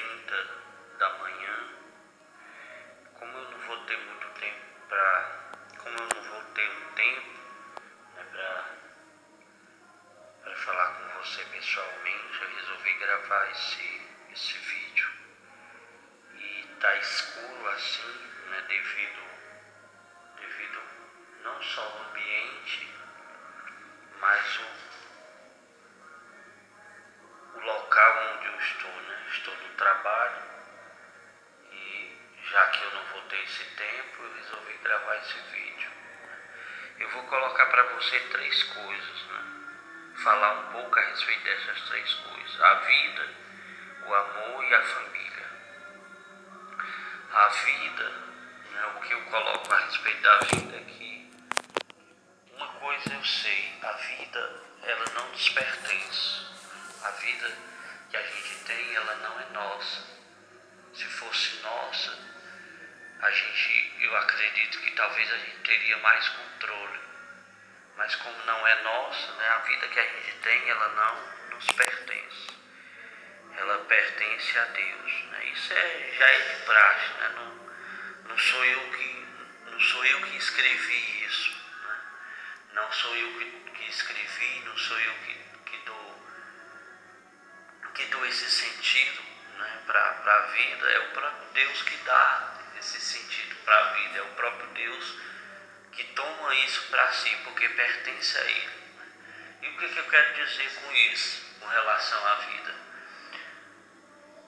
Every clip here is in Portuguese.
9h30 da manhã. Como eu não vou ter muito tempo como eu não vou ter um tempo, né, para falar com você pessoalmente, eu resolvi gravar esse vídeo. E tá escuro assim, né, devido não só ao ambiente, mas o local onde eu estou, né? Estou no trabalho e já que eu não vou ter esse tempo, eu resolvi gravar esse vídeo. Eu vou colocar para você 3 coisas, né? Falar um pouco a respeito dessas 3 coisas: a vida, o amor e a família. A vida, né, o que eu coloco a respeito da vida é que uma coisa eu sei: a vida, ela não nos pertence. A vida que a gente tem, ela não é nossa. Se fosse nossa, eu acredito que talvez a gente teria mais controle. Mas como não é nossa, né, a vida que a gente tem, ela não nos pertence. Ela pertence a Deus, né? Isso já é de praxe, né? Não sou eu que escrevi isso, né? Não sou eu que escrevi, não sou eu que dou esse sentido, né, para a vida. É o próprio Deus que dá esse sentido para a vida. É o próprio Deus que toma isso para si, porque pertence a Ele. E o que eu quero dizer com isso, com relação à vida?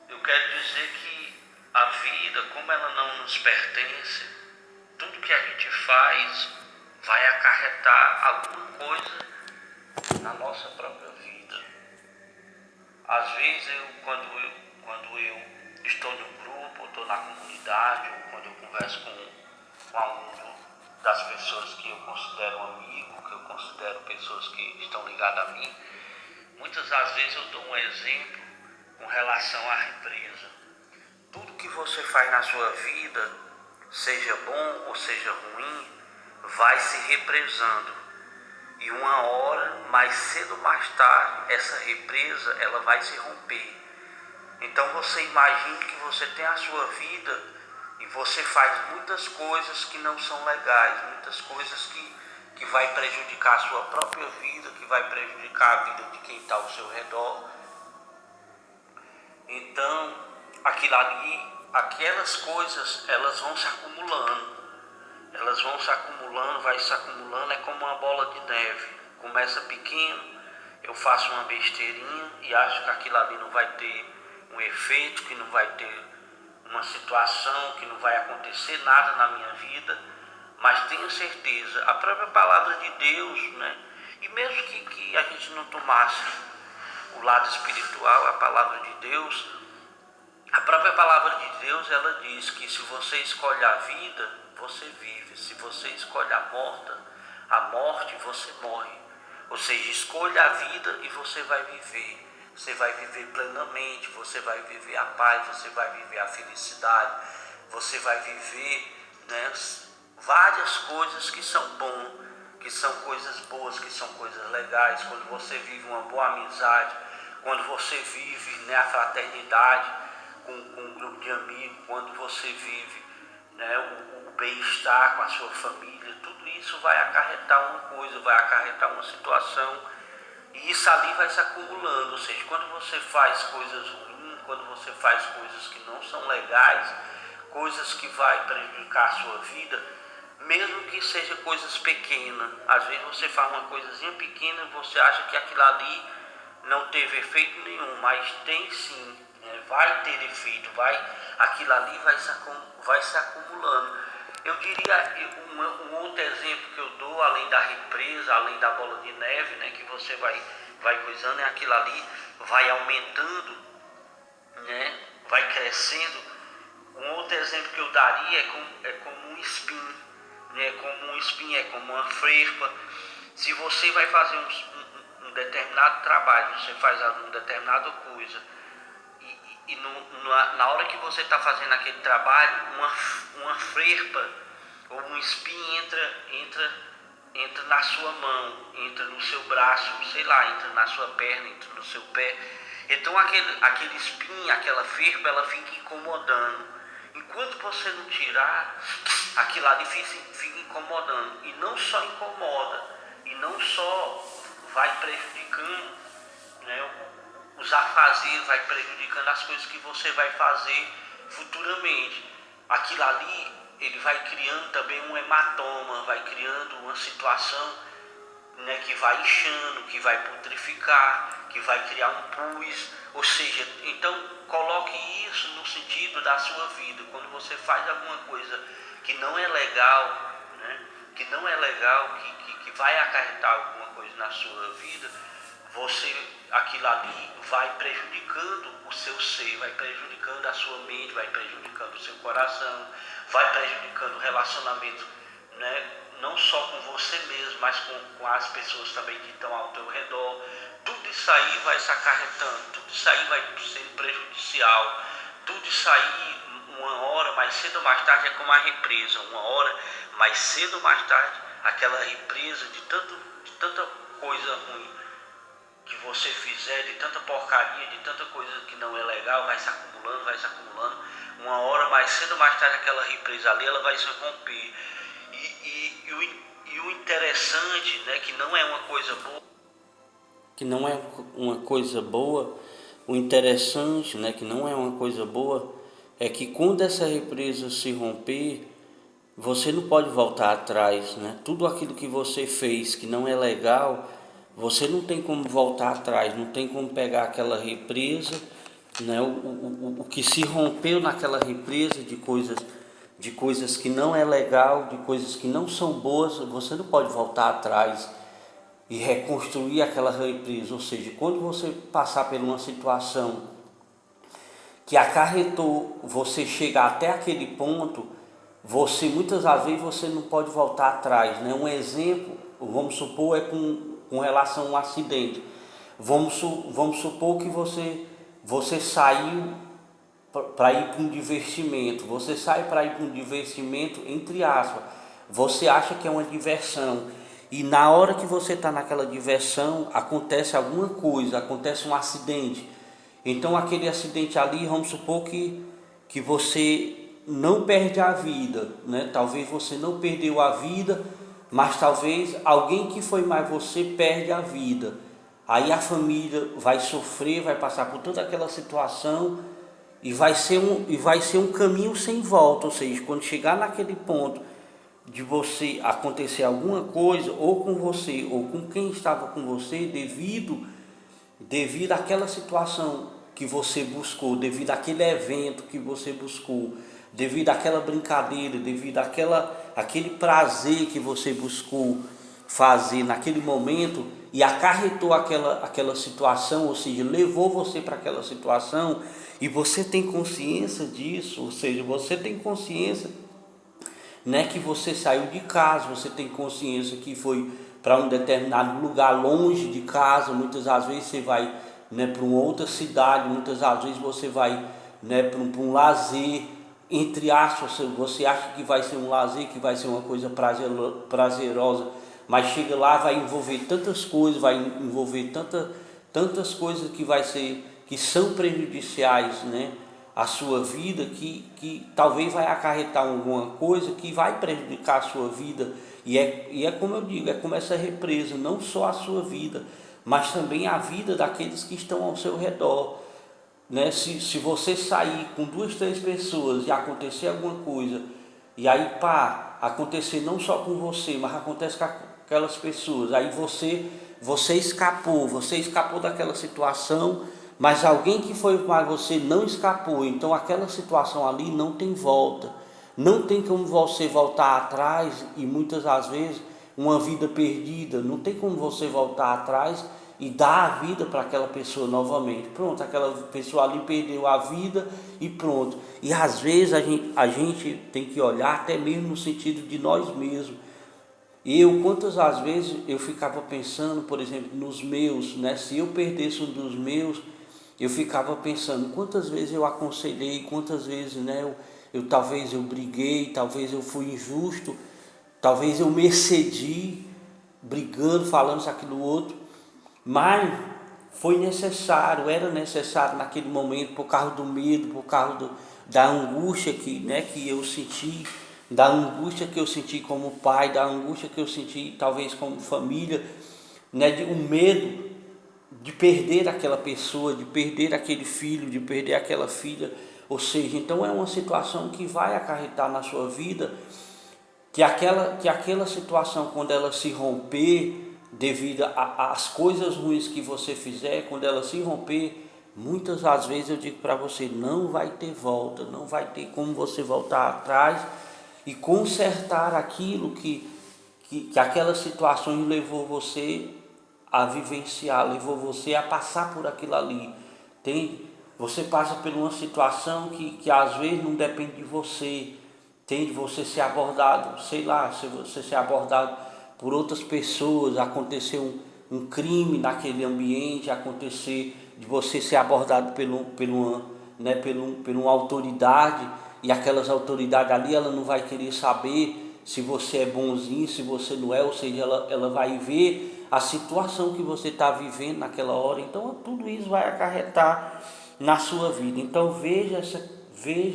Eu quero dizer que a vida, como ela não nos pertence, tudo que a gente faz vai acarretar alguma coisa na nossa própria vida. Às vezes, quando eu estou no grupo, estou na comunidade, ou quando eu converso com algum das pessoas que eu considero amigo, que eu considero pessoas que estão ligadas a mim, muitas das vezes eu dou um exemplo com relação à represa. Tudo que você faz na sua vida, seja bom ou seja ruim, vai se represando. E uma hora, mais cedo ou mais tarde, essa represa ela vai se romper. Então você imagine que você tem a sua vida e você faz muitas coisas que não são legais, muitas coisas que vai prejudicar a sua própria vida, que vai prejudicar a vida de quem está ao seu redor. Então, aquelas coisas, elas vão se acumulando. Vai se acumulando, é como uma bola de neve. Começa pequeno, eu faço uma besteirinha e acho que aquilo ali não vai ter um efeito, que não vai ter uma situação, que não vai acontecer nada na minha vida. Mas tenho certeza, a própria palavra de Deus, né? E mesmo que a gente não tomasse o lado espiritual, a palavra de Deus, a própria palavra de Deus, ela diz que se você escolhe a vida, você vive. Se você escolhe a morte, você morre. Ou seja, escolha a vida e você vai viver. Você vai viver plenamente, você vai viver a paz, você vai viver a felicidade, você vai viver, né, várias coisas que são bom, que são coisas boas, que são coisas legais. Quando você vive uma boa amizade, quando você vive, né, a fraternidade com um grupo de amigos, quando você vive, né, o bem-estar com a sua família, tudo isso vai acarretar uma coisa, vai acarretar uma situação, e isso ali vai se acumulando. Ou seja, quando você faz coisas ruins, quando você faz coisas que não são legais, coisas que vai prejudicar a sua vida, mesmo que seja coisas pequenas, às vezes você faz uma coisinha pequena e você acha que aquilo ali não teve efeito nenhum, mas tem sim, né? Vai ter efeito, aquilo ali vai se acumulando. Eu diria, um outro exemplo que eu dou, além da represa, além da bola de neve, né, que você vai coisando, aquilo ali vai aumentando, né, vai crescendo. Um outro exemplo que eu daria é como um espinho, né, é como uma frespa. Se você vai fazer um determinado trabalho, você faz uma determinada coisa, e na hora que você está fazendo aquele trabalho, uma frespa ou um espinho entra entra na sua mão, entra no seu braço, sei lá, entra na sua perna, entra no seu pé. Então aquele espinho, aquela ferpa, ela fica incomodando. Enquanto você não tirar, aquilo ali fica incomodando. E não só incomoda, e não só vai prejudicando, né, os afazeres, vai prejudicando as coisas que você vai fazer futuramente. Aquilo ali, ele vai criando também um hematoma, vai criando uma situação, né, que vai inchando, que vai putrificar, que vai criar um pus. Ou seja, então coloque isso no sentido da sua vida. Quando você faz alguma coisa que não é legal, né, que não é legal, que vai acarretar alguma coisa na sua vida, aquilo ali vai prejudicando o seu ser, vai prejudicando a sua mente, vai prejudicando o seu coração, vai prejudicando o relacionamento, né, não só com você mesmo, mas com as pessoas também que estão ao teu redor. Tudo isso aí vai se acarretando, tudo isso aí vai sendo prejudicial, tudo isso aí, uma hora mais cedo ou mais tarde, é como a represa, uma hora mais cedo ou mais tarde, aquela represa de tanta coisa ruim que você fizer, de tanta porcaria, de tanta coisa que não é legal, vai se acumulando. Uma hora mais cedo ou mais tarde, aquela represa ali, ela vai se romper. E o interessante, né, que não é uma coisa boa, o interessante, né, que não é uma coisa boa, é que quando essa represa se romper, você não pode voltar atrás, né? Tudo aquilo que você fez que não é legal, você não tem como voltar atrás, não tem como pegar aquela represa, né? O que se rompeu naquela represa de coisas que não é legal, de coisas que não são boas, você não pode voltar atrás e reconstruir aquela represa. Ou seja, quando você passar por uma situação que acarretou você chegar até aquele ponto, muitas das vezes você não pode voltar atrás, né? Um exemplo, vamos supor, é com relação a um acidente. Vamos supor que você saiu para ir para um divertimento. Você sai para ir para um divertimento, entre aspas. Você acha que é uma diversão. E na hora que você está naquela diversão, acontece alguma coisa, acontece um acidente. Então aquele acidente ali, vamos supor que você não perde a vida, né? Talvez você não perdeu a vida, mas talvez alguém que foi mais você perde a vida. Aí a família vai sofrer, vai passar por toda aquela situação e vai ser um caminho sem volta. Ou seja, quando chegar naquele ponto de você acontecer alguma coisa, ou com você, ou com quem estava com você, devido àquela situação que você buscou, devido àquele evento que você buscou, devido àquela brincadeira, devido àquele prazer que você buscou fazer naquele momento e acarretou aquela situação, ou seja, levou você para aquela situação, e você tem consciência disso, ou seja, você tem consciência, né, que você saiu de casa, você tem consciência que foi para um determinado lugar longe de casa. Muitas das vezes você vai, né, para uma outra cidade, muitas das vezes você vai, né, para um lazer, entre aspas, você acha que vai ser um lazer, que vai ser uma coisa prazerosa, mas chega lá, vai envolver tantas coisas, vai envolver tantas coisas que são prejudiciais, né, a sua vida, que talvez vai acarretar alguma coisa que vai prejudicar a sua vida. E é como eu digo, é como essa represa, não só a sua vida, mas também a vida daqueles que estão ao seu redor, né? Se você sair com 2, 3 pessoas e acontecer alguma coisa, e aí acontecer não só com você, mas acontece com aquelas pessoas, aí você escapou daquela situação, mas alguém que foi mais você não escapou. Então aquela situação ali não tem volta, não tem como você voltar atrás. E muitas das vezes uma vida perdida, não tem como você voltar atrás e dar a vida para aquela pessoa novamente. Pronto, aquela pessoa ali perdeu a vida e pronto. E às vezes a gente tem que olhar até mesmo no sentido de nós mesmos. Quantas as vezes eu ficava pensando, por exemplo, nos meus, né? Se eu perdesse um dos meus, eu ficava pensando quantas vezes eu aconselhei, quantas vezes, né, talvez eu briguei, talvez eu fui injusto, talvez eu me excedi, brigando, falando isso, aquilo, outro, mas foi necessário, era necessário naquele momento, por causa do medo, por causa da angústia que eu senti, da angústia que eu senti como pai, da angústia que eu senti talvez como família, de um medo de perder aquela pessoa, de perder aquele filho, de perder aquela filha. Ou seja, então é uma situação que vai acarretar na sua vida, que aquela situação, quando ela se romper, devido às coisas ruins que você fizer, quando ela se romper, muitas das vezes eu digo para você, não vai ter volta, não vai ter como você voltar atrás e consertar aquilo que aquelas situações levou você a vivenciar, levou você a passar por aquilo ali. Você passa por uma situação que às vezes não depende de você, de você ser abordado, sei lá, se você ser abordado por outras pessoas, acontecer um crime naquele ambiente, acontecer de você ser abordado por uma autoridade, e aquelas autoridades ali, ela não vai querer saber se você é bonzinho, se você não é, ou seja, ela vai ver a situação que você está vivendo naquela hora. Então tudo isso vai acarretar na sua vida. Então veja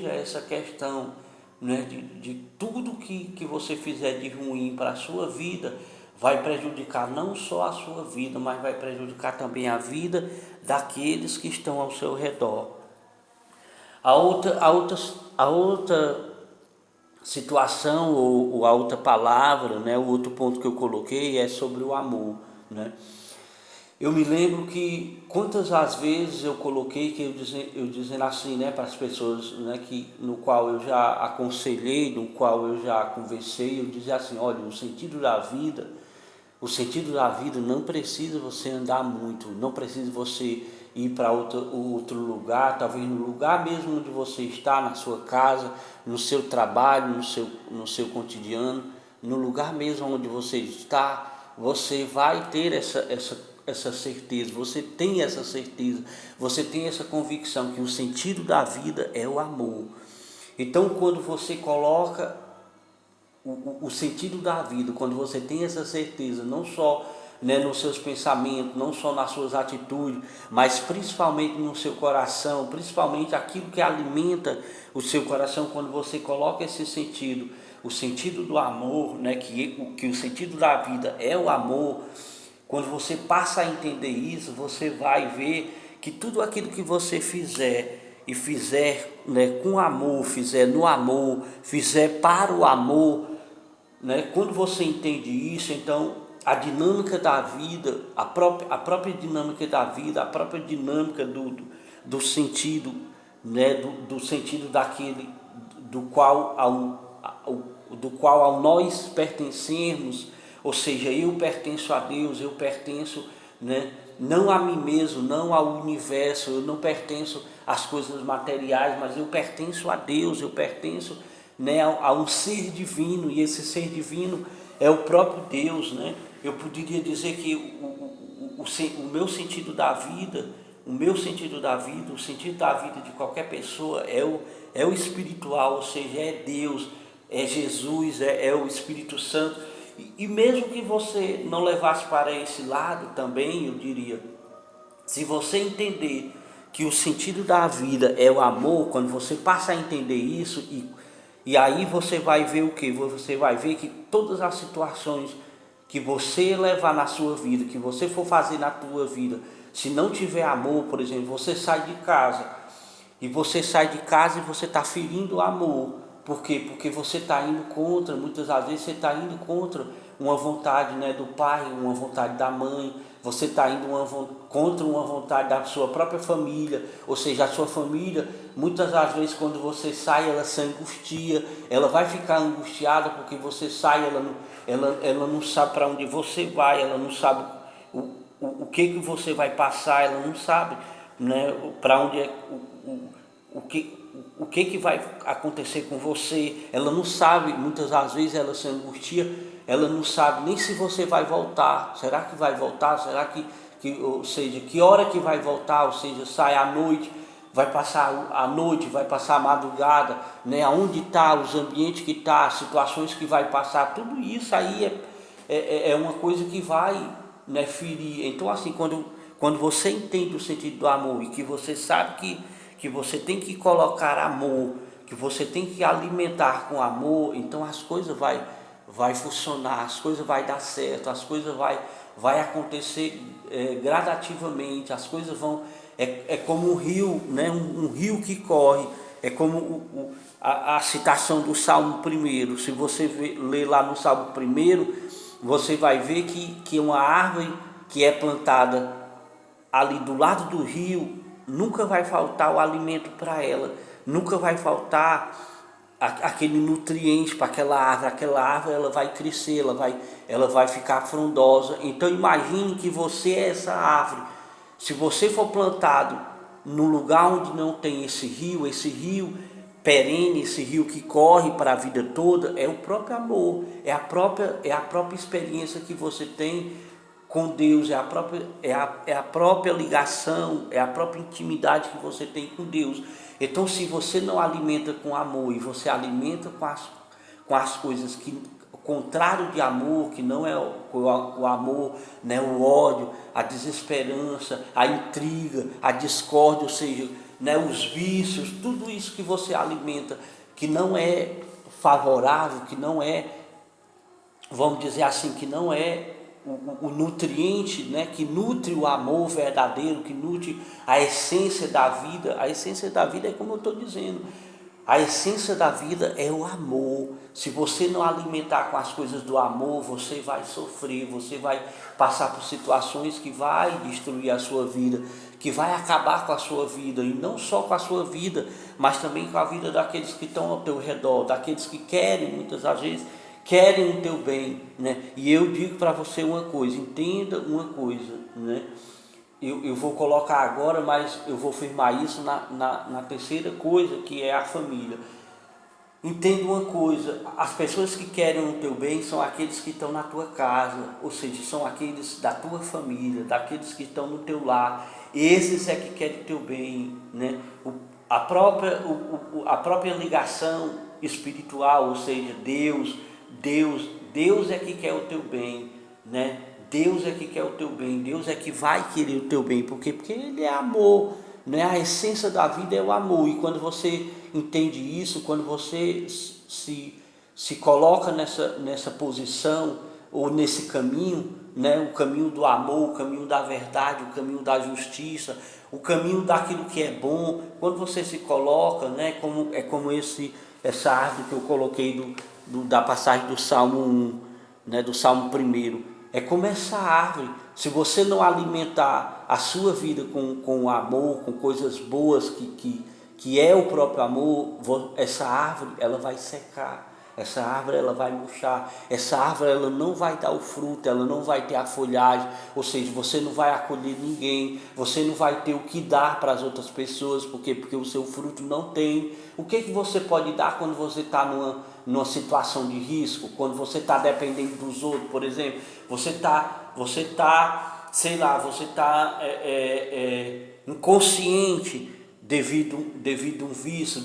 essa questão, de tudo que você fizer de ruim para a sua vida, vai prejudicar não só a sua vida, mas vai prejudicar também a vida daqueles que estão ao seu redor. A outra situação, ou a outra palavra, o outro ponto que eu coloquei é sobre o amor. Eu me lembro que quantas as vezes eu coloquei, que eu dizendo assim, para as pessoas, no qual eu já aconselhei, no qual eu já conversei, eu dizia assim: olha, o sentido da vida não precisa você andar muito, não precisa você ir para outro lugar, talvez no lugar mesmo onde você está, na sua casa, no seu trabalho, no seu cotidiano, no lugar mesmo onde você está, você vai ter essa certeza, você tem essa certeza, você tem essa convicção que o sentido da vida é o amor. Então, quando você coloca o sentido da vida, quando você tem essa certeza, não só nos seus pensamentos, não só nas suas atitudes, mas principalmente no seu coração, principalmente aquilo que alimenta o seu coração, quando você coloca esse sentido, o sentido do amor, que o sentido da vida é o amor. Quando você passa a entender isso, você vai ver que tudo aquilo que você fizer, e fizer com amor, fizer no amor, fizer para o amor, quando você entende isso, então a dinâmica da vida, a própria dinâmica da vida, a própria dinâmica do sentido, do sentido daquele do qual ao nós pertencemos, ou seja, eu pertenço a Deus, eu pertenço, não a mim mesmo, não ao universo, eu não pertenço às coisas materiais, mas eu pertenço a Deus, eu pertenço a um ser divino, e esse ser divino é o próprio Deus. Eu poderia dizer que o meu sentido da vida, o sentido da vida de qualquer pessoa é o espiritual, ou seja, é Deus, é Jesus, é o Espírito Santo. E mesmo que você não levasse para esse lado também, eu diria, se você entender que o sentido da vida é o amor, quando você passa a entender isso, e aí você vai ver o que? Você vai ver que todas as situações que você levar na sua vida, que você for fazer na tua vida, se não tiver amor, por exemplo, você sai de casa e você está ferindo o amor. Por quê? Porque você está indo contra, muitas das vezes você está indo contra uma vontade do pai, uma vontade da mãe, você está indo contra uma vontade da sua própria família, ou seja, a sua família, muitas das vezes quando você sai, ela se angustia, ela vai ficar angustiada porque você sai, ela não sabe para onde você vai, ela não sabe o que você vai passar, ela não sabe para onde é, o que vai acontecer com você, ela não sabe, muitas das vezes ela se angustia, ela não sabe nem se você vai voltar, será que vai voltar, será ou seja, que hora que vai voltar, ou seja, sai à noite, vai passar a noite, vai passar a madrugada, aonde está, os ambientes que está, as situações que vai passar, tudo isso aí é uma coisa que vai, né, ferir. Então assim, quando você entende o sentido do amor e que você sabe que você tem que colocar amor, que você tem que alimentar com amor, então as coisas vai funcionar, as coisas vai dar certo, as coisas vai acontecer gradativamente, as coisas vão, é como um rio, né, um rio que corre, é como a citação do Salmo 1. Se você ler lá no Salmo 1, você vai ver que uma árvore que é plantada ali do lado do rio, nunca vai faltar o alimento para ela, nunca vai faltar aquele nutriente para aquela árvore ela vai crescer, ela vai ficar frondosa. Então imagine que você é essa árvore. Se você for plantado no lugar onde não tem esse rio perene, esse rio que corre para a vida toda, é o próprio amor, é a própria experiência que você tem com Deus, é a própria ligação, é a própria intimidade que você tem com Deus. Então, se você não alimenta com amor e você alimenta com as coisas que o contrário de amor, que não é o amor, né, o ódio, a desesperança, a intriga, a discórdia, ou seja, né, os vícios, tudo isso que você alimenta, que não é favorável, que não é, vamos dizer assim, que não é o nutriente, né, que nutre o amor verdadeiro, que nutre a essência da vida. A essência da vida é como eu estou dizendo, a essência da vida é o amor. Se você não alimentar com as coisas do amor, você vai sofrer, você vai passar por situações que vai destruir a sua vida, que vai acabar com a sua vida, e não só com a sua vida, mas também com a vida daqueles que estão ao teu redor, daqueles que querem, muitas das vezes, querem o teu bem, né? E eu digo para você uma coisa, entenda uma coisa, né? Eu vou colocar agora, mas eu vou firmar isso na terceira coisa, que é a família. Entenda uma coisa, as pessoas que querem o teu bem são aqueles que estão na tua casa, ou seja, são aqueles da tua família, daqueles que estão no teu lar. Esses é que querem o teu bem, né? A própria ligação espiritual, ou seja, Deus é que quer o teu bem, né? Deus é que quer o teu bem, Deus é que vai querer o teu bem, porque Ele é amor, né? A essência da vida é o amor, e quando você entende isso, quando você se coloca nessa posição, ou nesse caminho, né? O caminho do amor, o caminho da verdade, o caminho da justiça, o caminho daquilo que é bom, quando você se coloca, né? Como essa árvore que eu coloquei da passagem do Salmo 1, né? Do Salmo 1, é como essa árvore. Se você não alimentar a sua vida com o amor, com coisas boas que é o próprio amor, essa árvore ela vai secar, essa árvore ela vai murchar, essa árvore ela não vai dar o fruto, ela não vai ter a folhagem, ou seja, você não vai acolher ninguém, você não vai ter o que dar para as outras pessoas, porque o seu fruto não tem. O que você pode dar quando você está numa situação de risco, quando você está dependendo dos outros, por exemplo, você está, sei lá, você está inconsciente devido a um vício,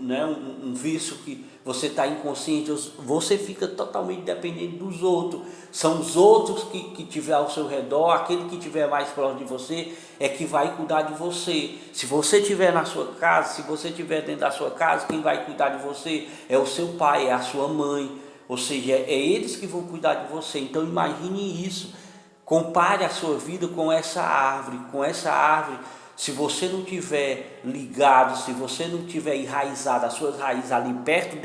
né, um vício que você está inconsciente, você fica totalmente dependente dos outros. São os outros que tiver ao seu redor, aquele que estiver mais próximo de você é que vai cuidar de você. Se você estiver na sua casa, se você estiver dentro da sua casa, quem vai cuidar de você é o seu pai, é a sua mãe, ou seja, é eles que vão cuidar de você. Então imagine isso, compare a sua vida com essa árvore, se você não tiver ligado, se você não tiver enraizado as suas raízes ali perto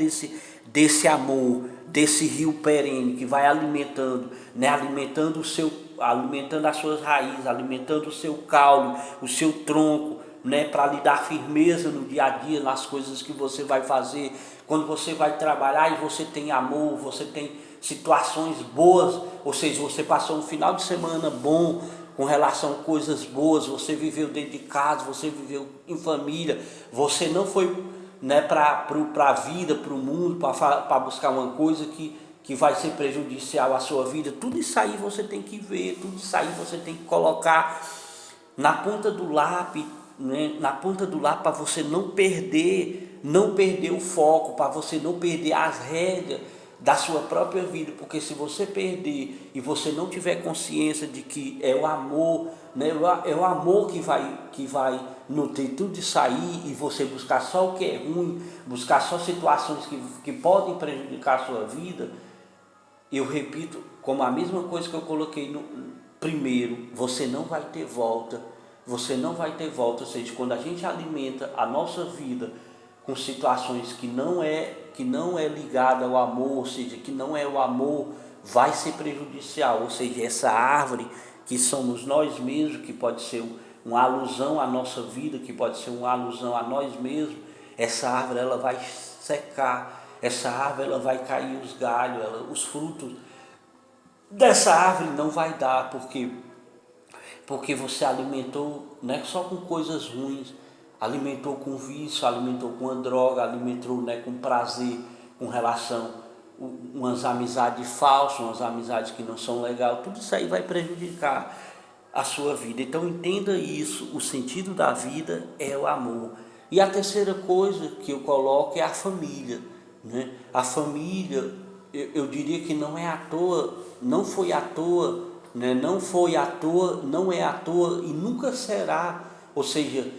desse amor, desse rio perene que vai alimentando, né, alimentando as suas raízes, alimentando o seu caule, o seu tronco, né, para lhe dar firmeza no dia a dia, nas coisas que você vai fazer. Quando você vai trabalhar e você tem amor, você tem situações boas, ou seja, você passou um final de semana bom, com relação a coisas boas, você viveu dentro de casa, você viveu em família, você não foi, né, para a vida, para o mundo, para buscar uma coisa que vai ser prejudicial à sua vida. Tudo isso aí você tem que ver, tudo isso aí você tem que colocar na ponta do lápis, né, para você não perder o foco, para você não perder as rédeas da sua própria vida, porque se você perder e você não tiver consciência de que é o amor, né, é o amor que vai nutrir tudo isso aí, e você buscar só o que é ruim, buscar só situações que podem prejudicar a sua vida, eu repito, como a mesma coisa que eu coloquei no primeiro, você não vai ter volta, você não vai ter volta, ou seja, quando a gente alimenta a nossa vida com situações que não é ligada ao amor, ou seja, que não é o amor, vai ser prejudicial, ou seja, essa árvore que somos nós mesmos, que pode ser uma alusão à nossa vida, que pode ser uma alusão a nós mesmos, essa árvore ela vai secar, essa árvore ela vai cair os galhos, os frutos dessa árvore não vai dar, porque você alimentou, né, só com coisas ruins, alimentou com vício, alimentou com a droga, alimentou, né, com prazer, com relação, umas amizades falsas, umas amizades que não são legais, tudo isso aí vai prejudicar a sua vida. Então entenda isso, o sentido da vida é o amor. E a terceira coisa que eu coloco é a família, né? A família, eu diria que não é à toa, não foi à toa, né? Não foi à toa, não é à toa e nunca será, ou seja,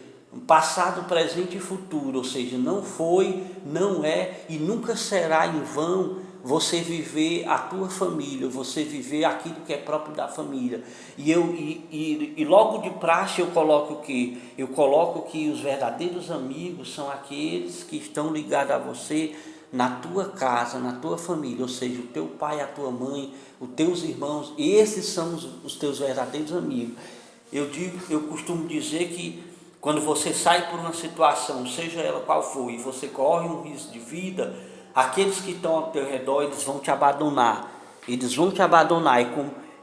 passado, presente e futuro, ou seja, não foi, não é e nunca será em vão você viver a tua família, você viver aquilo que é próprio da família. E logo de praxe eu coloco o quê? Eu coloco que os verdadeiros amigos são aqueles que estão ligados a você na tua casa, na tua família, ou seja, o teu pai, a tua mãe, os teus irmãos, esses são os teus verdadeiros amigos. Eu costumo dizer que quando você sai por uma situação, seja ela qual for, e você corre um risco de vida, aqueles que estão ao teu redor, eles vão te abandonar. Eles vão te abandonar.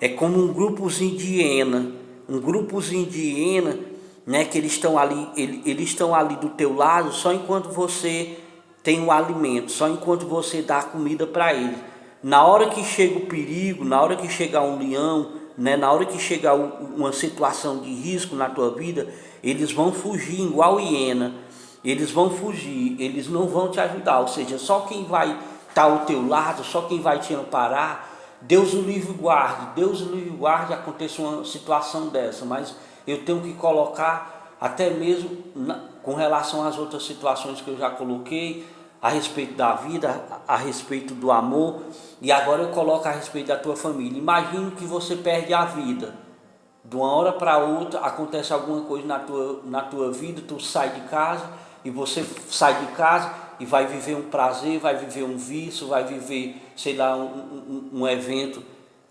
É como um grupozinho de hiena. Um grupozinho de hiena, né, que eles estão ali do teu lado só enquanto você tem o alimento, só enquanto você dá comida para eles. Na hora que chega o perigo, na hora que chegar um leão, né, na hora que chegar uma situação de risco na tua vida, eles vão fugir igual hiena, eles vão fugir, eles não vão te ajudar, ou seja, só quem vai estar ao teu lado, só quem vai te amparar, Deus o livre guarde, Deus o livre guarde aconteça uma situação dessa, mas eu tenho que colocar até mesmo com relação às outras situações que eu já coloquei, a respeito da vida, a respeito do amor, e agora eu coloco a respeito da tua família. Imagine que você perde a vida, de uma hora para outra acontece alguma coisa na tua vida, tu sai de casa, e você sai de casa e vai viver um prazer, vai viver um vício, vai viver, sei lá, um evento,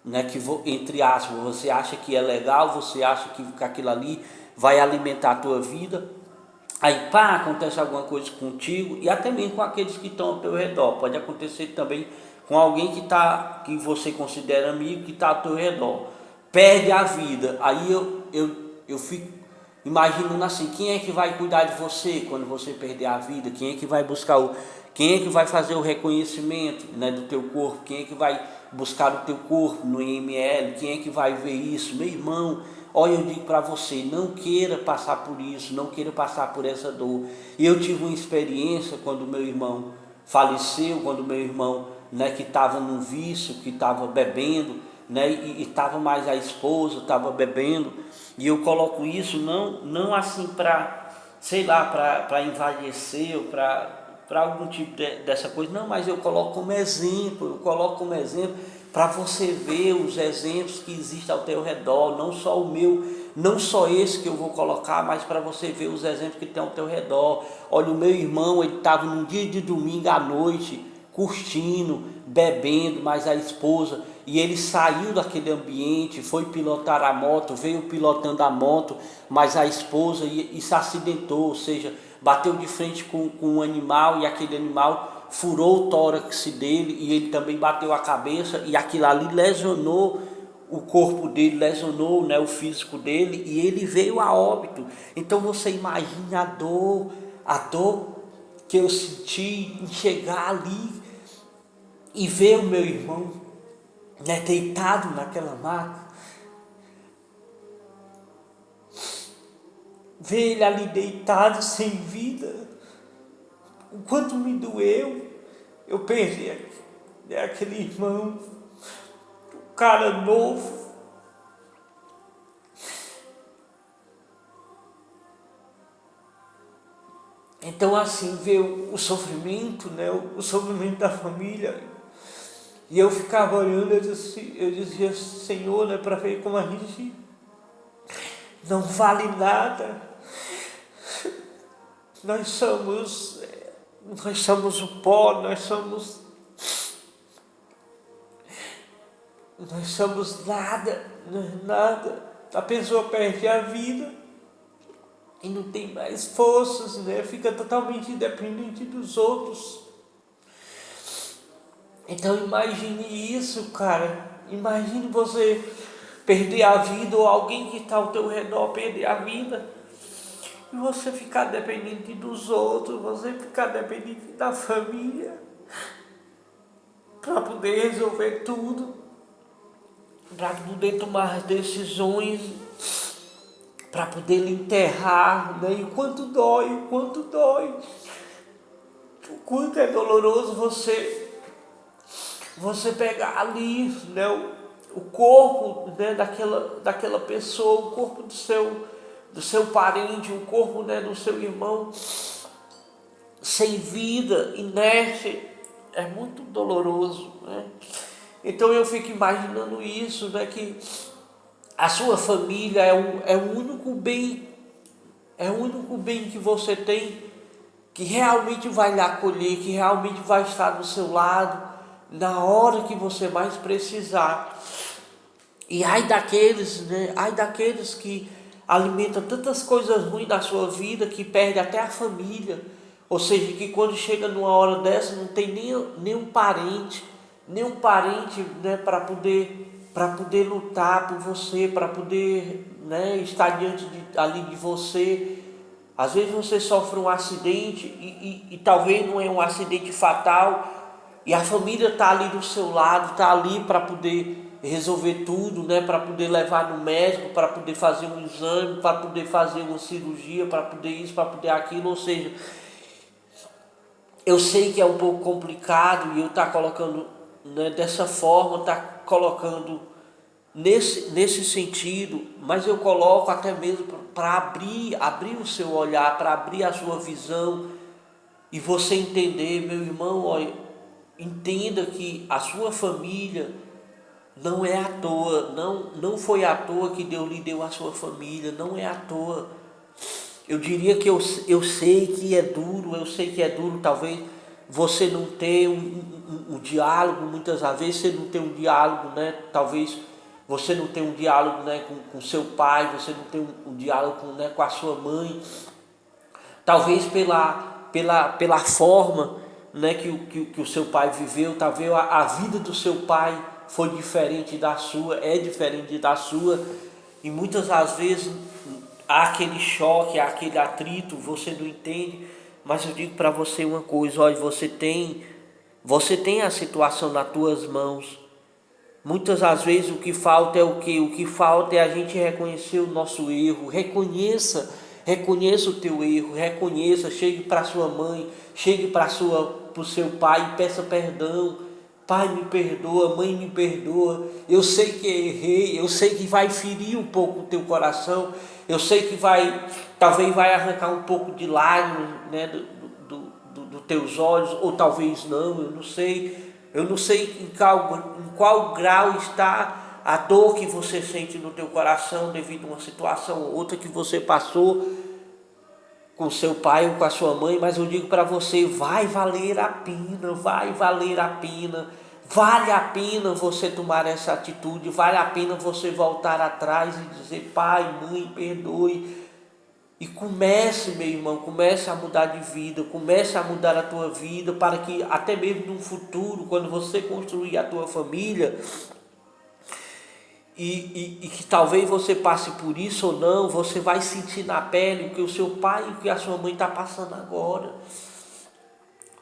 né, que entre aspas, você acha que é legal, você acha que aquilo ali vai alimentar a tua vida, aí pá, acontece alguma coisa contigo e até mesmo com aqueles que estão ao teu redor. Pode acontecer também com alguém que você considera amigo, que está ao teu redor. Perde a vida. Aí eu fico imaginando assim, quem é que vai cuidar de você quando você perder a vida? Quem é que vai quem é que vai fazer o reconhecimento, né, do teu corpo? Quem é que vai buscar o teu corpo no IML? Quem é que vai ver isso? Meu irmão, olha, eu digo para você, não queira passar por isso, não queira passar por essa dor. E eu tive uma experiência quando meu irmão faleceu, quando meu irmão, né, que estava num vício, que estava bebendo, né, e estava mais a esposa, estava bebendo, e eu coloco isso não assim para, sei lá, para envaidrecer ou para algum tipo dessa coisa, não, mas eu coloco como exemplo, para você ver os exemplos que existem ao teu redor, não só o meu, não só esse que eu vou colocar, mas para você ver os exemplos que tem ao teu redor. Olha, o meu irmão, ele estava num dia de domingo à noite, curtindo, bebendo, mas a esposa, e ele saiu daquele ambiente, foi pilotar a moto, veio pilotando a moto, mas a esposa e se acidentou, ou seja, bateu de frente com um animal e aquele animal furou o tórax dele e ele também bateu a cabeça e aquilo ali lesionou o corpo dele, lesionou, né, o físico dele e ele veio a óbito. Então você imagina a dor que eu senti em chegar ali e ver o meu irmão, né, deitado naquela maca, ver ele ali deitado sem vida, o quanto me doeu eu perder. né? Aquele irmão, o cara novo. Então assim veio o sofrimento, né? O sofrimento da família. E eu ficava olhando, eu dizia, Senhor, né, para ver como a gente não vale nada. Nós somos o pó, nós somos nada, não é nada. A pessoa perde a vida e não tem mais forças, né? Fica totalmente dependente dos outros. Então imagine isso, cara. Imagine você perder a vida ou alguém que está ao teu redor perder a vida. E você ficar dependente dos outros, você ficar dependente da família para poder resolver tudo, para poder tomar as decisões, para poder lhe enterrar, né? E o quanto dói, o quanto é doloroso você pegar ali, né, o corpo, né, daquela pessoa, o corpo do seu parente, o corpo, né, do seu irmão, sem vida, inerte, é muito doloroso, né? Então eu fico imaginando isso, né, que a sua família é o único bem, que você tem, que realmente vai lhe acolher, que realmente vai estar do seu lado na hora que você mais precisar. E ai daqueles, né? Ai daqueles que alimentam tantas coisas ruins na sua vida que perde até a família. Ou seja, que quando chega numa hora dessa não tem nem um parente, né, para poder lutar por você, para poder, né, estar ali de você. Às vezes você sofre um acidente e talvez não é um acidente fatal, e a família está ali do seu lado, está ali para poder resolver tudo, né? Para poder levar no médico, para poder fazer um exame, para poder fazer uma cirurgia, para poder isso, para poder aquilo. Ou seja, eu sei que é um pouco complicado e eu estou colocando, né, dessa forma, está colocando nesse sentido, mas eu coloco até mesmo para abrir o seu olhar, para abrir a sua visão e você entender, meu irmão, olha, entenda que a sua família não é à toa, não foi à toa que Deus lhe deu a sua família, não é à toa. Eu diria que eu sei que é duro, talvez você não ter um diálogo, muitas vezes você não tem um diálogo, né? Talvez você não tem um diálogo, né, com seu pai, você não tem um diálogo né, com a sua mãe, talvez pela forma, né, que o seu pai viveu, talvez a vida do seu pai foi diferente da sua, é diferente da sua, e muitas das vezes há aquele choque, há aquele atrito, você não entende, mas eu digo para você uma coisa, olha, você tem a situação nas tuas mãos. Muitas das vezes o que falta é o quê? O que falta é a gente reconhecer o nosso erro. Reconheça o teu erro, reconheça, chegue para sua mãe, chegue para o seu pai e peça perdão. Pai, me perdoa, mãe, me perdoa. Eu sei que errei, eu sei que vai ferir um pouco o teu coração, eu sei que talvez vai arrancar um pouco de lágrimas, né, dos teus olhos, ou talvez não, eu não sei. Eu não sei em qual grau está a dor que você sente no teu coração devido a uma situação ou outra que você passou com seu pai ou com a sua mãe, mas eu digo para você, vai valer a pena, vale a pena você tomar essa atitude, vale a pena você voltar atrás e dizer, pai, mãe, perdoe. E comece, meu irmão, comece a mudar de vida, comece a mudar a tua vida, para que até mesmo no futuro, quando você construir a tua família, e que talvez você passe por isso ou não, você vai sentir na pele o que o seu pai e o que a sua mãe está passando agora.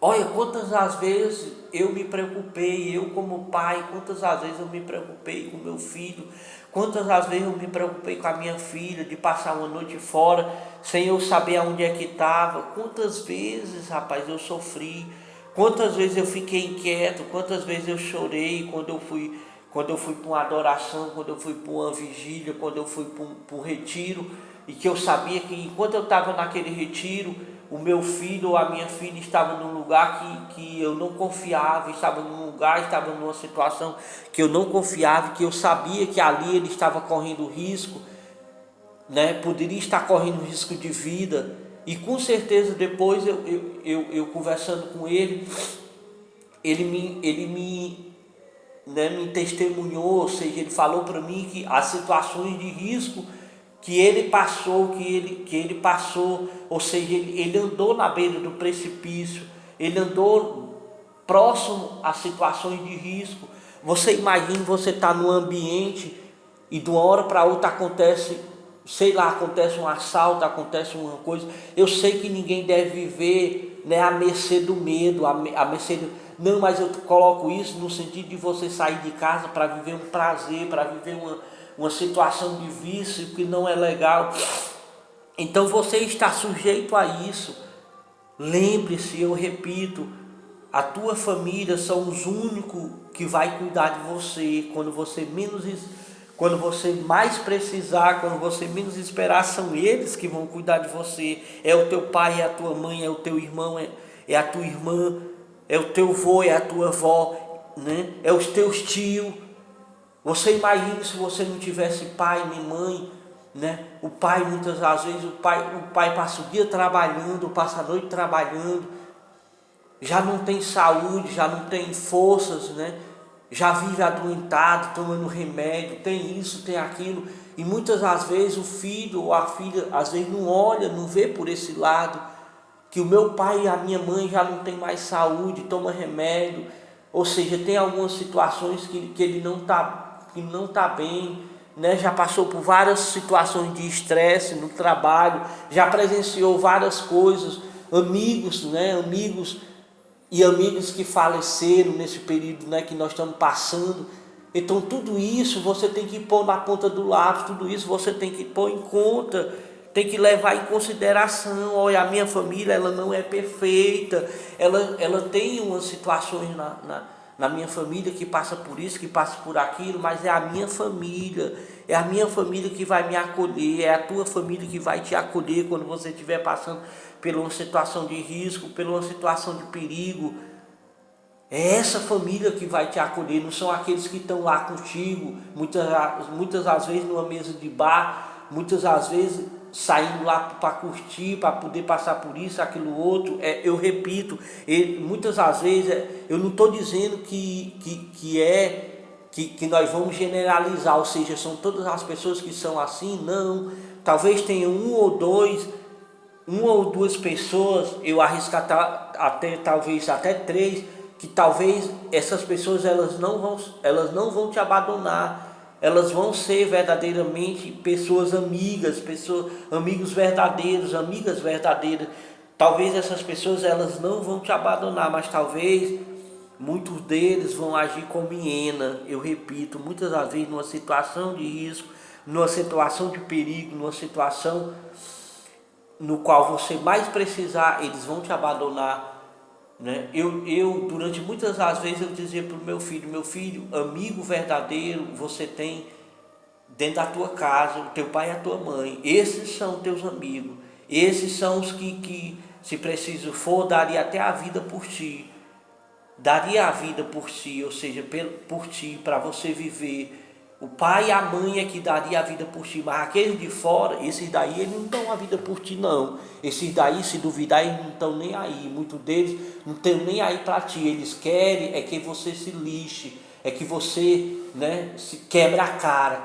Olha, quantas as vezes eu me preocupei, eu como pai, quantas as vezes eu me preocupei com meu filho, quantas as vezes eu me preocupei com a minha filha, de passar uma noite fora, sem eu saber aonde é que estava, quantas vezes, rapaz, eu sofri, Quantas vezes eu fiquei inquieto, quantas vezes eu chorei quando eu fui para uma adoração, quando eu fui para uma vigília, quando eu fui para um retiro, e que eu sabia que enquanto eu estava naquele retiro, o meu filho ou a minha filha estava num lugar que eu não confiava, estava num lugar, estava numa situação que eu não confiava, que eu sabia que ali ele estava correndo risco, né? Poderia estar correndo risco de vida. E com certeza depois eu conversando com ele, me testemunhou, ou seja, ele falou para mim que as situações de risco que ele passou, que ele passou, ou seja, ele andou na beira do precipício, ele andou próximo a situações de risco. Você imagina, você está num ambiente e de uma hora para outra acontece, sei lá, acontece um assalto, acontece uma coisa. Eu sei que ninguém deve viver, né, à mercê do medo, à mercê do... Não, mas eu coloco isso no sentido de você sair de casa para viver um prazer, para viver uma situação de vício que não é legal. Então você está sujeito a isso. Lembre-se, eu repito, a tua família são os únicos que vai cuidar de você quando você mais precisar, quando você menos esperar, são eles que vão cuidar de você. É o teu pai, é a tua mãe, é o teu irmão, é a tua irmã, é o teu avô, é a tua avó, né? É os teus tios. Você imagina se você não tivesse pai nem mãe, né? O pai, muitas das vezes, o pai passa o dia trabalhando, passa a noite trabalhando, já não tem saúde, já não tem forças, né? Já vive adoentado, tomando remédio, tem isso, tem aquilo. E muitas das vezes o filho ou a filha, às vezes não olha, não vê por esse lado, que o meu pai e a minha mãe já não tem mais saúde, toma remédio, ou seja, tem algumas situações que ele não tá bem, né? Já passou por várias situações de estresse no trabalho, já presenciou várias coisas, amigos, né? Amigos que faleceram nesse período, né, que nós estamos passando. Então tudo isso você tem que pôr na ponta do lápis, tudo isso você tem que pôr em conta, tem que levar em consideração. Olha, a minha família, ela não é perfeita, ela tem umas situações na minha família que passa por isso, que passa por aquilo, mas é a minha família que vai me acolher, é a tua família que vai te acolher quando você estiver passando por uma situação de risco, por uma situação de perigo. É essa família que vai te acolher, não são aqueles que estão lá contigo, muitas das vezes numa mesa de bar, muitas das vezes saindo lá para curtir, para poder passar por isso, aquilo outro. Eu repito, muitas das vezes, eu não estou dizendo que nós vamos generalizar, ou seja, são todas as pessoas que são assim, não. Talvez tenha uma ou duas pessoas, eu arrisco talvez até três, que talvez essas pessoas elas não vão te abandonar. Elas vão ser verdadeiramente pessoas amigas, amigos verdadeiros, amigas verdadeiras. Talvez essas pessoas elas não vão te abandonar, mas talvez muitos deles vão agir como hiena. Eu repito, muitas das vezes numa situação de risco, numa situação de perigo, numa situação no qual você mais precisar, eles vão te abandonar, né? Eu durante muitas das vezes eu dizia para o meu filho, amigo verdadeiro você tem dentro da tua casa, o teu pai e a tua mãe. Esses são teus amigos, esses são os que se preciso for, daria até a vida por ti, ou seja, por ti, para você viver. O pai e a mãe é que daria a vida por ti, mas aqueles de fora, esses daí, eles não dão a vida por ti não. Esses daí, se duvidar, eles não estão nem aí. Muitos deles não estão nem aí para ti. Eles querem é que você se lixe, é que você, né, se quebra a cara,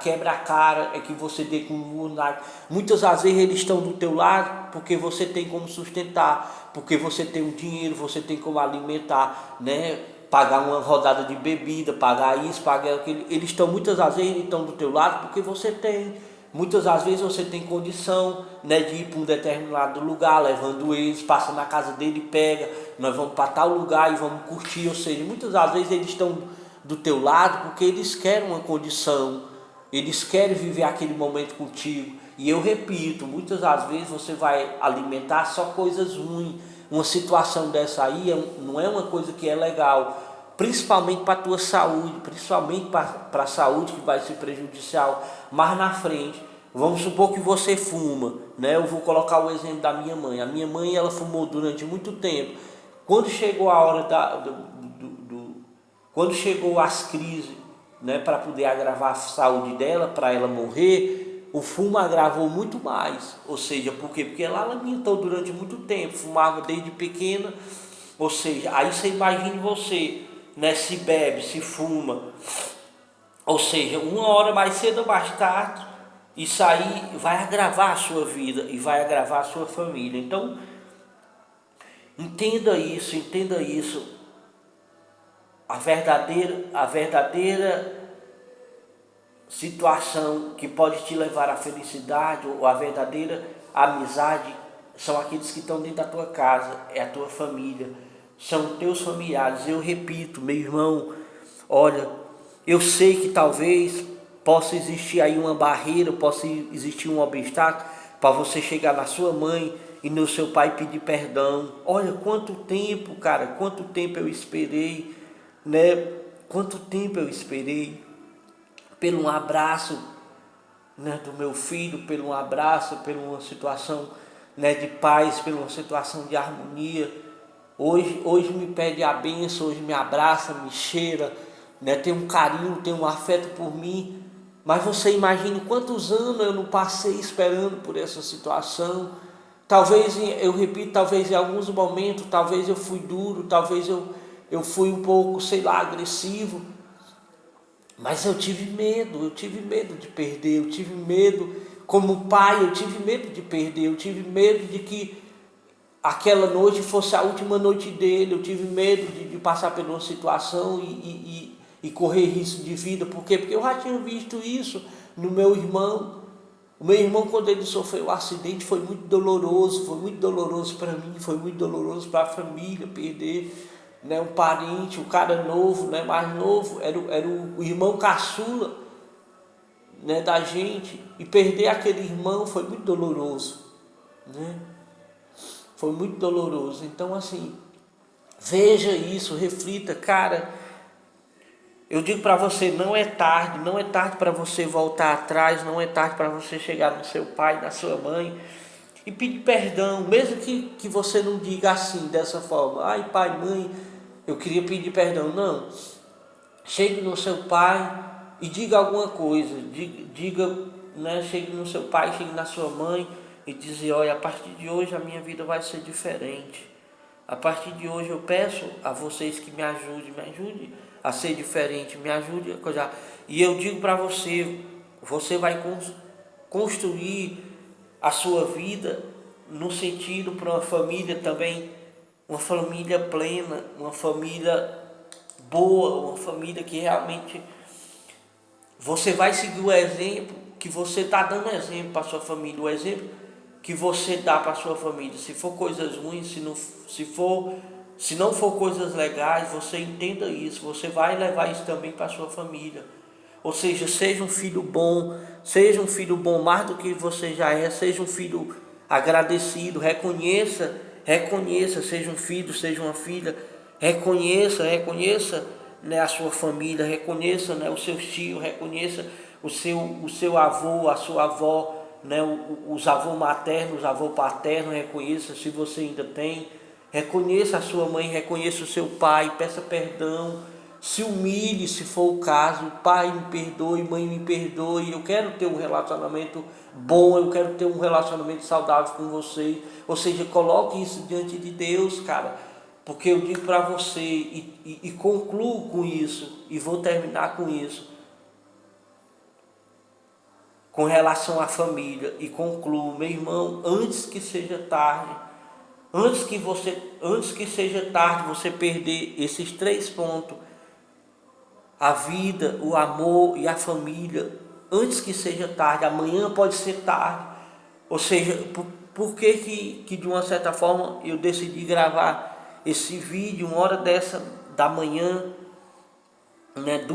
é que você dê com o lunar. Muitas das vezes eles estão do teu lado porque você tem como sustentar, porque você tem o dinheiro, você tem como alimentar, né? Pagar uma rodada de bebida, pagar isso, pagar aquilo. Eles estão, muitas das vezes, eles estão do teu lado porque você tem. Muitas das vezes você tem condição, né, de ir para um determinado lugar, levando eles, passa na casa dele, pega, nós vamos para tal lugar e vamos curtir. Ou seja, muitas das vezes eles estão do teu lado porque eles querem uma condição, eles querem viver aquele momento contigo. E eu repito, muitas das vezes você vai alimentar só coisas ruins, uma situação dessa aí não é uma coisa que é legal, principalmente para a tua saúde, principalmente para a saúde que vai ser prejudicial mais na frente. Vamos supor que você fuma, né? Eu vou colocar o exemplo da minha mãe. A minha mãe, ela fumou durante muito tempo. Quando chegou a hora quando chegou as crises, né, para poder agravar a saúde dela, para ela morrer, o fumo agravou muito mais. Ou seja, por quê? Porque ela lamentou durante muito tempo, fumava desde pequena. Ou seja, aí você imagine você, né, se bebe, se fuma, ou seja, uma hora mais cedo ou mais tarde, isso aí vai agravar a sua vida e vai agravar a sua família. Então, entenda isso. A verdadeira situação que pode te levar à felicidade ou à verdadeira amizade são aqueles que estão dentro da tua casa, é a tua família, são teus familiares. Eu repito, meu irmão, olha, eu sei que talvez possa existir aí uma barreira, possa existir um obstáculo para você chegar na sua mãe e no seu pai pedir perdão. Olha quanto tempo, cara, quanto tempo eu esperei, né? Quanto tempo eu esperei pelo um abraço, né, do meu filho, pelo um abraço, pela uma situação, né, de paz, pela uma situação de harmonia. Hoje me pede a bênção, hoje me abraça, me cheira, né, tem um carinho, tem um afeto por mim. Mas você imagine quantos anos eu não passei esperando por essa situação. Talvez, eu repito, talvez em alguns momentos, talvez eu fui duro, talvez eu fui um pouco, sei lá, agressivo. Mas eu tive medo de perder, eu tive medo, como pai, eu tive medo de perder, eu tive medo de que aquela noite fosse a última noite dele, eu tive medo de passar por uma situação e correr risco de vida. Por quê? Porque eu já tinha visto isso no meu irmão. O meu irmão, quando ele sofreu um acidente, foi muito doloroso para mim, foi muito doloroso para a família perder, né, um parente, um cara novo, né, mais novo, era o irmão caçula, né, da gente, e perder aquele irmão foi muito doloroso, né? Foi muito doloroso. Então, assim, veja isso, reflita, cara. Eu digo para você, não é tarde para você voltar atrás, não é tarde para você chegar no seu pai, na sua mãe e pedir perdão, mesmo que você não diga assim, dessa forma, ai pai, mãe, eu queria pedir perdão. Não, chegue no seu pai e diga alguma coisa, diga, né, chegue no seu pai, chegue na sua mãe e dizer, olha, a partir de hoje a minha vida vai ser diferente. A partir de hoje eu peço a vocês que me ajude a ser diferente, me ajude a coisa. E eu digo para você, você vai construir a sua vida no sentido para uma família também, uma família plena, uma família boa, uma família que realmente você vai seguir o exemplo que você está dando exemplo para a sua família, o exemplo que você dá para a sua família. Se for coisas ruins, se não for coisas legais, você entenda isso, você vai levar isso também para a sua família. Ou seja, seja um filho bom mais do que você já é, seja um filho agradecido, reconheça, seja um filho, seja uma filha, reconheça, né, a sua família, reconheça, né, os seus tios, reconheça o seu avô, a sua avó, né, os avôs maternos, os avôs paternos, reconheça se você ainda tem, reconheça a sua mãe, reconheça o seu pai, peça perdão, se humilhe se for o caso, pai me perdoe, mãe me perdoe, eu quero ter um relacionamento bom, eu quero ter um relacionamento saudável com você. Ou seja, coloque isso diante de Deus, cara, porque eu digo para você e concluo com isso, e vou terminar com isso, com relação à família, e concluo, meu irmão, antes que seja tarde, antes que seja tarde você perder esses 3 pontos, a vida, o amor e a família, antes que seja tarde, amanhã pode ser tarde. Ou seja, por que de uma certa forma eu decidi gravar esse vídeo uma hora dessa da manhã, né,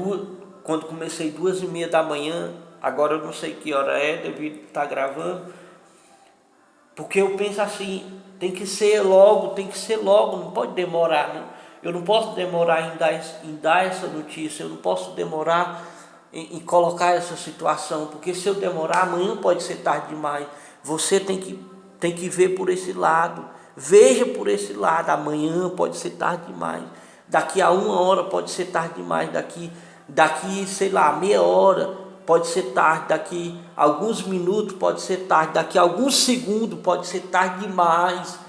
quando comecei 2h30 da manhã, agora eu não sei que hora é, devido estar gravando, Porque eu penso assim, tem que ser logo, não pode demorar, né? Eu não posso demorar em dar essa notícia, eu não posso demorar em colocar essa situação, porque se eu demorar, amanhã pode ser tarde demais. Você tem que ver por esse lado, veja por esse lado, amanhã pode ser tarde demais, daqui a 1 hora pode ser tarde demais, daqui sei lá, meia hora pode ser tarde, daqui a alguns minutos pode ser tarde, daqui a alguns segundos pode ser tarde demais.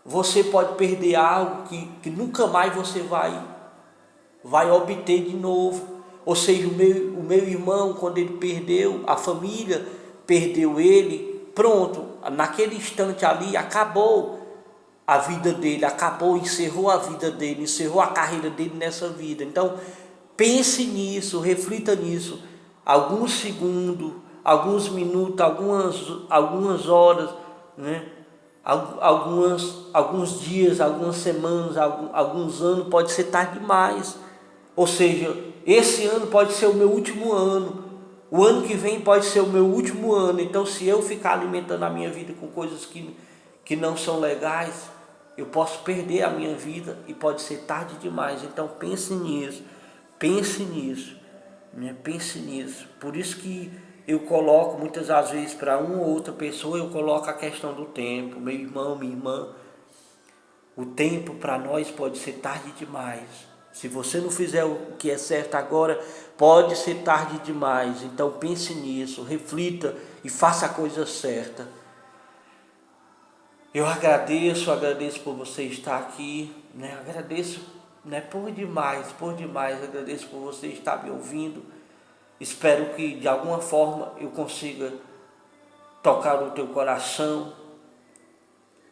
Você pode perder algo que nunca mais você vai obter de novo. Ou seja, o meu irmão, quando ele perdeu, a família perdeu ele, pronto, naquele instante ali acabou a vida dele, encerrou a vida dele, encerrou a carreira dele nessa vida. Então, pense nisso, reflita nisso. Alguns segundos, alguns minutos, algumas horas, né? Alguns dias, algumas semanas, alguns anos, pode ser tarde demais. Ou seja, esse ano pode ser o meu último ano, o ano que vem pode ser o meu último ano. Então, se eu ficar alimentando a minha vida com coisas que não são legais, eu posso perder a minha vida e pode ser tarde demais. Então, pense nisso, né? Pense nisso. Por isso que eu coloco muitas das vezes para uma ou outra pessoa, eu coloco a questão do tempo. Meu irmão, minha irmã, o tempo para nós pode ser tarde demais. Se você não fizer o que é certo agora, pode ser tarde demais. Então pense nisso, reflita e faça a coisa certa. Eu agradeço por você estar aqui, né? Agradeço, né, por demais, agradeço por você estar me ouvindo. Espero que de alguma forma eu consiga tocar no teu coração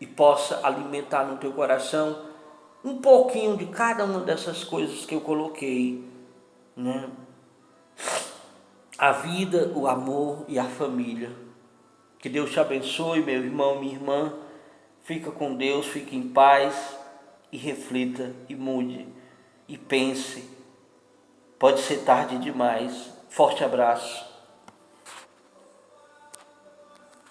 e possa alimentar no teu coração um pouquinho de cada uma dessas coisas que eu coloquei, né? A vida, o amor e a família. Que Deus te abençoe, meu irmão, minha irmã. Fica com Deus, fique em paz e reflita e mude e pense. Pode ser tarde demais. Forte abraço.